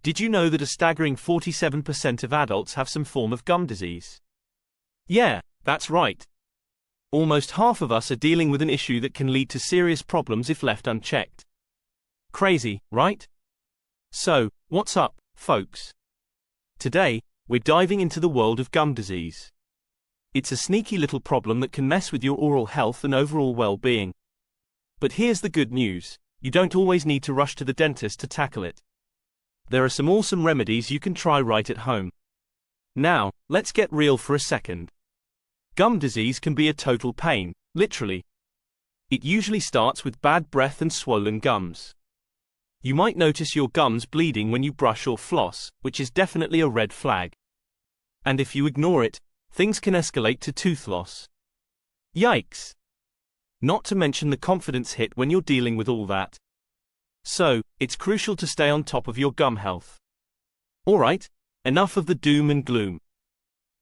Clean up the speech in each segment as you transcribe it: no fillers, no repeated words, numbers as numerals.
Did you know that a staggering 47% of adults have some form of gum disease? Yeah, that's right. Almost half of us are dealing with an issue that can lead to serious problems if left unchecked. Crazy, right? So, what's up, folks? Today, we're diving into the world of gum disease. It's a sneaky little problem that can mess with your oral health and overall well-being. But here's the good news: you don't always need to rush to the dentist to tackle it. There are some awesome remedies you can try right at home. Now, let's get real for a second. Gum disease can be a total pain, literally. It usually starts with bad breath and swollen gums. You might notice your gums bleeding when you brush or floss, which is definitely a red flag. And if you ignore it, things can escalate to tooth loss. Yikes! Not to mention the confidence hit when you're dealing with all that. So, it's crucial to stay on top of your gum health. Alright, enough of the doom and gloom.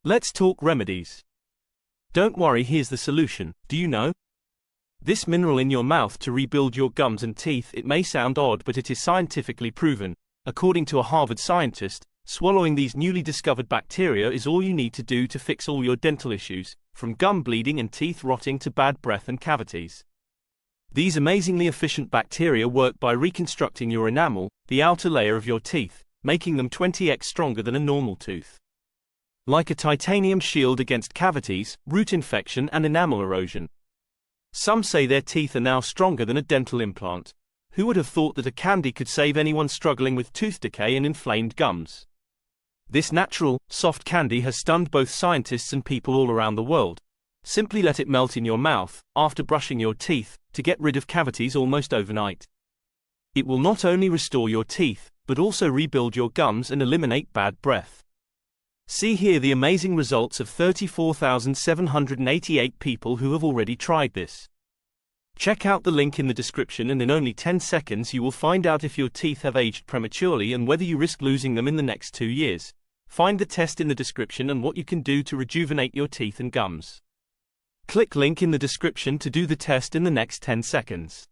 Let's talk remedies. Don't worry, here's the solution. Do you know? This mineral in your mouth to rebuild your gums and teeth. It may sound odd, but it is scientifically proven. According to a Harvard scientist, swallowing these newly discovered bacteria is all you need to do to fix all your dental issues, from gum bleeding and teeth rotting to bad breath and cavities. These amazingly efficient bacteria work by reconstructing your enamel, the outer layer of your teeth, making them 20x stronger than a normal tooth. Like a titanium shield against cavities, root infection and enamel erosion. Some say their teeth are now stronger than a dental implant. Who would have thought that a candy could save anyone struggling with tooth decay and inflamed gums? This natural, soft candy has stunned both scientists and people all around the world. Simply let it melt in your mouth, after brushing your teeth, to get rid of cavities almost overnight. It will not only restore your teeth, but also rebuild your gums and eliminate bad breath. See here the amazing results of 34,788 people who have already tried this. Check out the link in the description, and in only 10 seconds you will find out if your teeth have aged prematurely and whether you risk losing them in the next 2 years. Find the test in the description and what you can do to rejuvenate your teeth and gums. Click link in the description to do the test in the next 10 seconds.